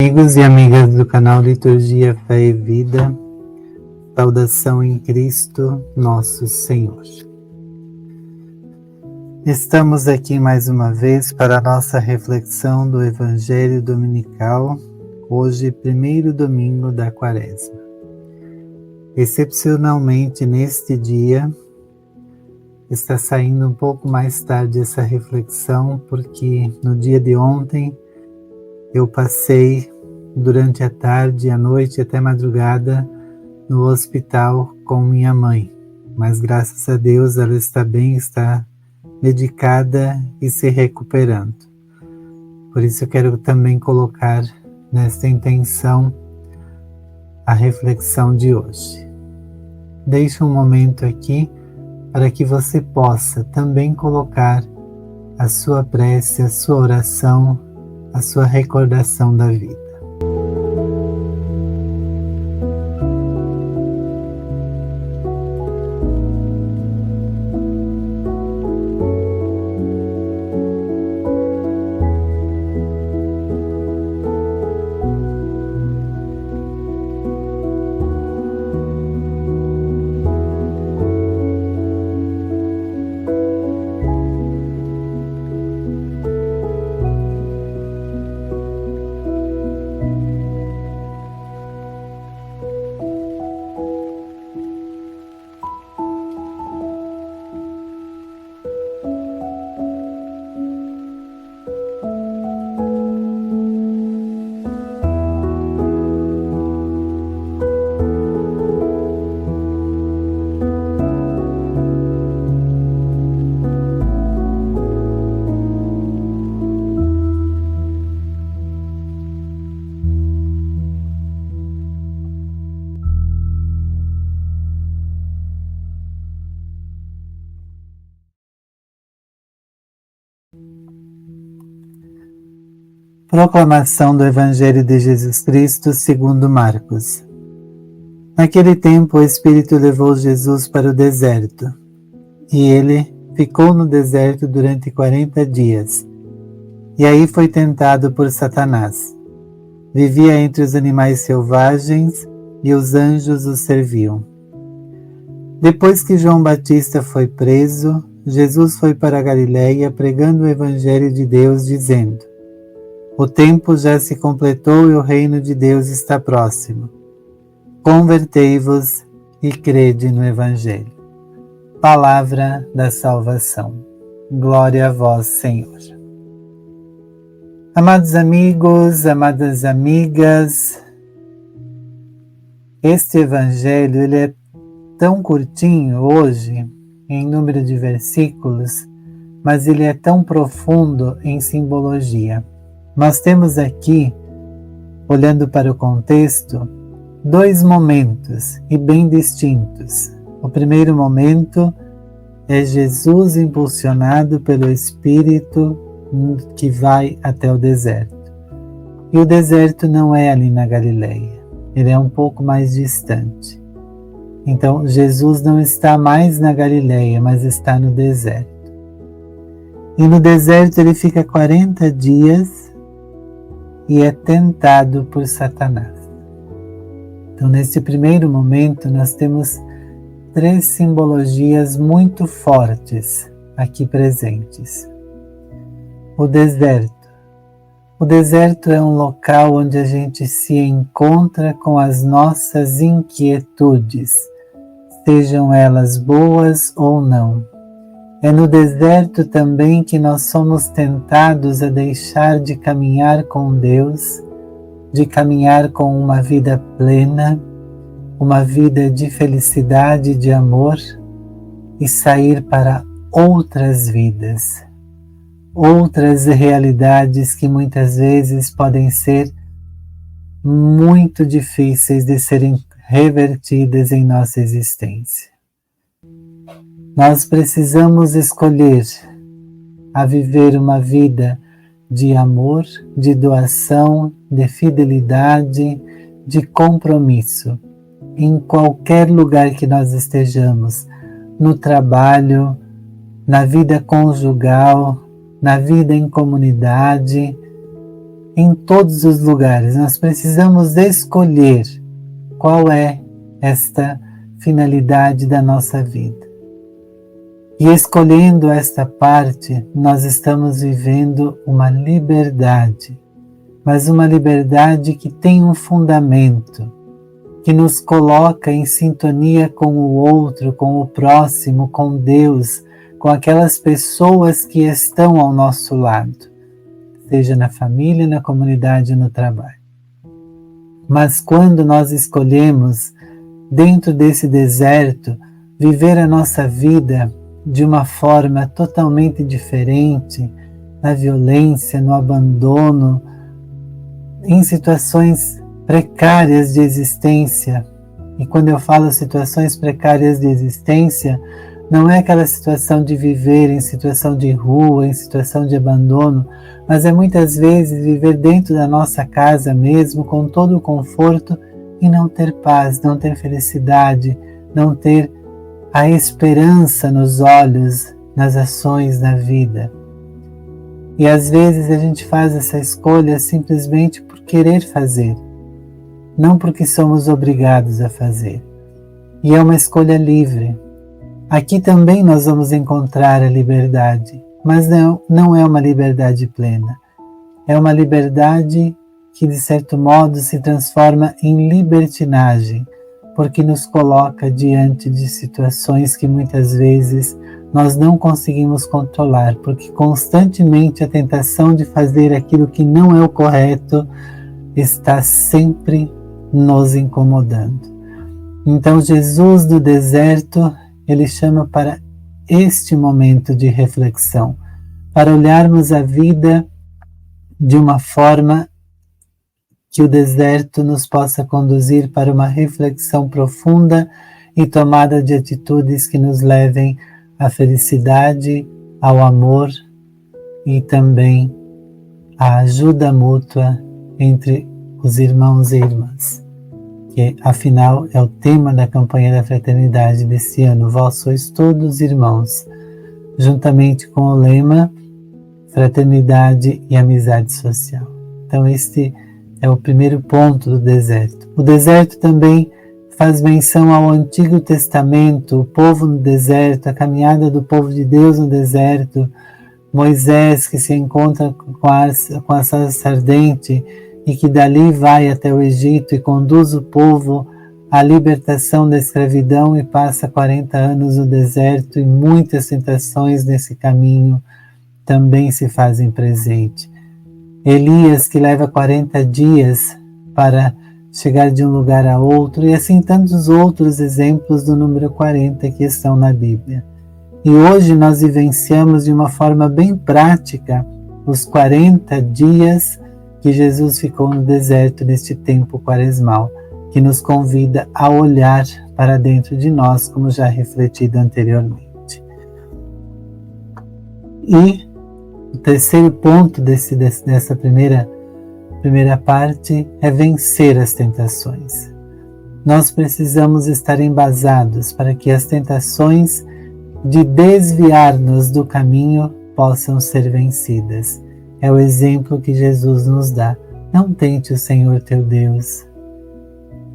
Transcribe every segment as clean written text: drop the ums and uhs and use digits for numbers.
Amigos e amigas do canal Liturgia, Fé e Vida, saudação em Cristo, nosso Senhor. Estamos aqui mais uma vez para a nossa reflexão do Evangelho Dominical, hoje, primeiro domingo da Quaresma. Excepcionalmente neste dia, está saindo um pouco mais tarde essa reflexão, porque no dia de ontem eu passei durante a tarde, a noite até madrugada no hospital com minha mãe. Mas graças a Deus ela está bem, está medicada e se recuperando. Por isso eu quero também colocar nesta intenção a reflexão de hoje. Deixe um momento aqui para que você possa também colocar a sua prece, a sua oração, a sua recordação da vida. Proclamação do Evangelho de Jesus Cristo segundo Marcos. Naquele tempo o Espírito levou Jesus para o deserto, e ele ficou no deserto durante 40 dias, e aí foi tentado por Satanás. Vivia entre os animais selvagens, e os anjos o serviam. Depois que João Batista foi preso, Jesus foi para a Galileia pregando o Evangelho de Deus, dizendo: o tempo já se completou e o reino de Deus está próximo. Convertei-vos e crede no Evangelho. Palavra da salvação. Glória a vós, Senhor. Amados amigos, amadas amigas, este Evangelho ele é tão curtinho hoje, em número de versículos, mas ele é tão profundo em simbologia. Nós temos aqui, olhando para o contexto, dois momentos e bem distintos. O primeiro momento é Jesus impulsionado pelo Espírito que vai até o deserto. E o deserto não é ali na Galileia, ele é um pouco mais distante. Então Jesus não está mais na Galileia, mas está no deserto. E no deserto ele fica 40 dias e é tentado por Satanás. Então, nesse primeiro momento, nós temos três simbologias muito fortes aqui presentes. O deserto. O deserto é um local onde a gente se encontra com as nossas inquietudes, sejam elas boas ou não. É no deserto também que nós somos tentados a deixar de caminhar com Deus, de caminhar com uma vida plena, uma vida de felicidade, de amor, e sair para outras vidas, outras realidades que muitas vezes podem ser muito difíceis de serem revertidas em nossa existência. Nós precisamos escolher a viver uma vida de amor, de doação, de fidelidade, de compromisso, em qualquer lugar que nós estejamos, no trabalho, na vida conjugal, na vida em comunidade, em todos os lugares. Nós precisamos escolher qual é esta finalidade da nossa vida. E escolhendo esta parte, nós estamos vivendo uma liberdade, mas uma liberdade que tem um fundamento, que nos coloca em sintonia com o outro, com o próximo, com Deus, com aquelas pessoas que estão ao nosso lado, seja na família, na comunidade, no trabalho. Mas quando nós escolhemos, dentro desse deserto, viver a nossa vida de uma forma totalmente diferente, na violência, no abandono, em situações precárias de existência. E quando eu falo situações precárias de existência, não é aquela situação de viver em situação de rua, em situação de abandono, mas é muitas vezes viver dentro da nossa casa mesmo, com todo o conforto, e não ter paz, não ter felicidade, não ter a esperança nos olhos, nas ações, na vida. E às vezes a gente faz essa escolha simplesmente por querer fazer, não porque somos obrigados a fazer. E é uma escolha livre. Aqui também nós vamos encontrar a liberdade, mas não é uma liberdade plena. É uma liberdade que, de certo modo, se transforma em libertinagem, porque nos coloca diante de situações que muitas vezes nós não conseguimos controlar, porque constantemente a tentação de fazer aquilo que não é o correto está sempre nos incomodando. Então Jesus do deserto, ele chama para este momento de reflexão, para olharmos a vida de uma forma que o deserto nos possa conduzir para uma reflexão profunda e tomada de atitudes que nos levem à felicidade, ao amor e também à ajuda mútua entre os irmãos e irmãs, que afinal é o tema da campanha da fraternidade desse ano. Vós sois todos irmãos, juntamente com o lema Fraternidade e Amizade Social. Então este é o primeiro ponto do deserto. O deserto também faz menção ao Antigo Testamento, o povo no deserto, a caminhada do povo de Deus no deserto, Moisés que se encontra com a sarça ardente e que dali vai até o Egito e conduz o povo à libertação da escravidão e passa 40 anos no deserto, e muitas tentações nesse caminho também se fazem presente. Elias, que leva 40 dias para chegar de um lugar a outro, e assim tantos outros exemplos do número 40 que estão na Bíblia. E hoje nós vivenciamos de uma forma bem prática os 40 dias que Jesus ficou no deserto neste tempo quaresmal, que nos convida a olhar para dentro de nós, como já refletido anteriormente. E o terceiro ponto dessa primeira parte é vencer as tentações. Nós precisamos estar embasados para que as tentações de desviar-nos do caminho possam ser vencidas. É o exemplo que Jesus nos dá. Não tente o Senhor teu Deus.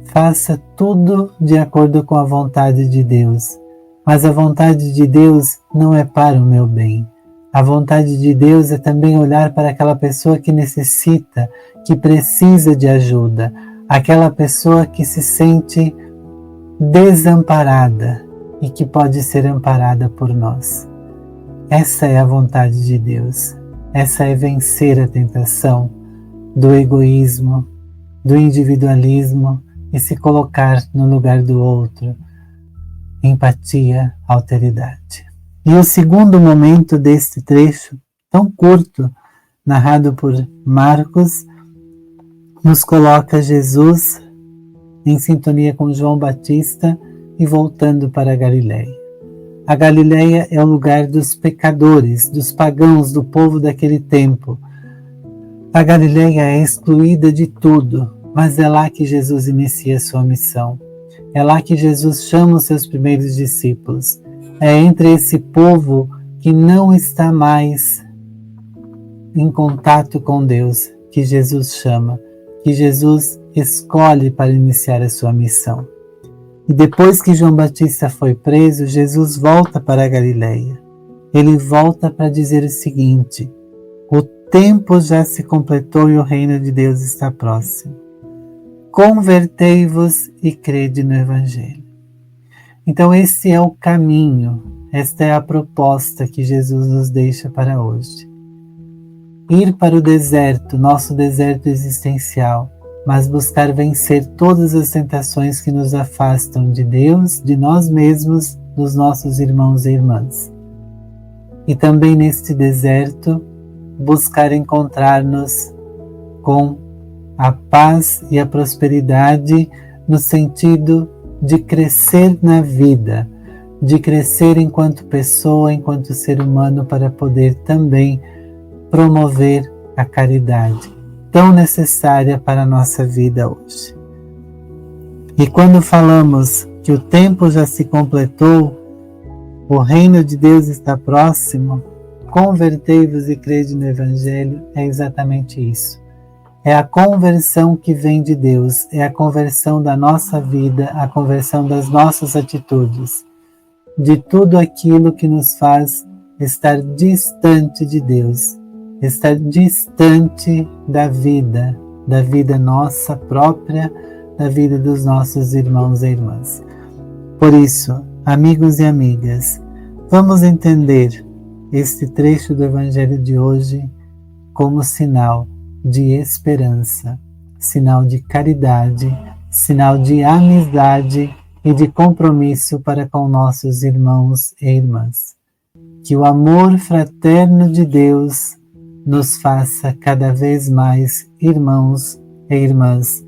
Faça tudo de acordo com a vontade de Deus. Mas a vontade de Deus não é para o meu bem. A vontade de Deus é também olhar para aquela pessoa que necessita, que precisa de ajuda, aquela pessoa que se sente desamparada e que pode ser amparada por nós. Essa é a vontade de Deus. Essa é vencer a tentação do egoísmo, do individualismo e se colocar no lugar do outro. Empatia, alteridade. E o segundo momento deste trecho, tão curto, narrado por Marcos, nos coloca Jesus em sintonia com João Batista e voltando para a Galileia. A Galileia é o lugar dos pecadores, dos pagãos, do povo daquele tempo. A Galileia é excluída de tudo, mas é lá que Jesus inicia sua missão. É lá que Jesus chama os seus primeiros discípulos. É entre esse povo que não está mais em contato com Deus que Jesus chama, que Jesus escolhe para iniciar a sua missão. E depois que João Batista foi preso, Jesus volta para a Galileia. Ele volta para dizer o seguinte: o tempo já se completou e o reino de Deus está próximo. Convertei-vos e crede no Evangelho. Então esse é o caminho, esta é a proposta que Jesus nos deixa para hoje. Ir para o deserto, nosso deserto existencial, mas buscar vencer todas as tentações que nos afastam de Deus, de nós mesmos, dos nossos irmãos e irmãs. E também neste deserto, buscar encontrar-nos com a paz e a prosperidade no sentido de crescer na vida, de crescer enquanto pessoa, enquanto ser humano, para poder também promover a caridade, tão necessária para a nossa vida hoje. E quando falamos que o tempo já se completou, o reino de Deus está próximo, convertei-vos e crede no Evangelho, é exatamente isso. É a conversão que vem de Deus, é a conversão da nossa vida, a conversão das nossas atitudes, de tudo aquilo que nos faz estar distante de Deus, estar distante da vida nossa própria, da vida dos nossos irmãos e irmãs. Por isso, amigos e amigas, vamos entender este trecho do Evangelho de hoje como sinal de esperança, sinal de caridade, sinal de amizade e de compromisso para com nossos irmãos e irmãs. Que o amor fraterno de Deus nos faça cada vez mais irmãos e irmãs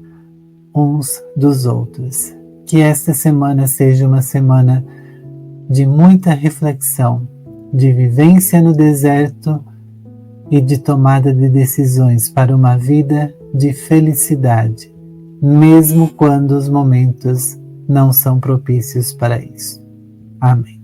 uns dos outros. Que esta semana seja uma semana de muita reflexão, de vivência no deserto e de tomada de decisões para uma vida de felicidade, mesmo quando os momentos não são propícios para isso. Amém.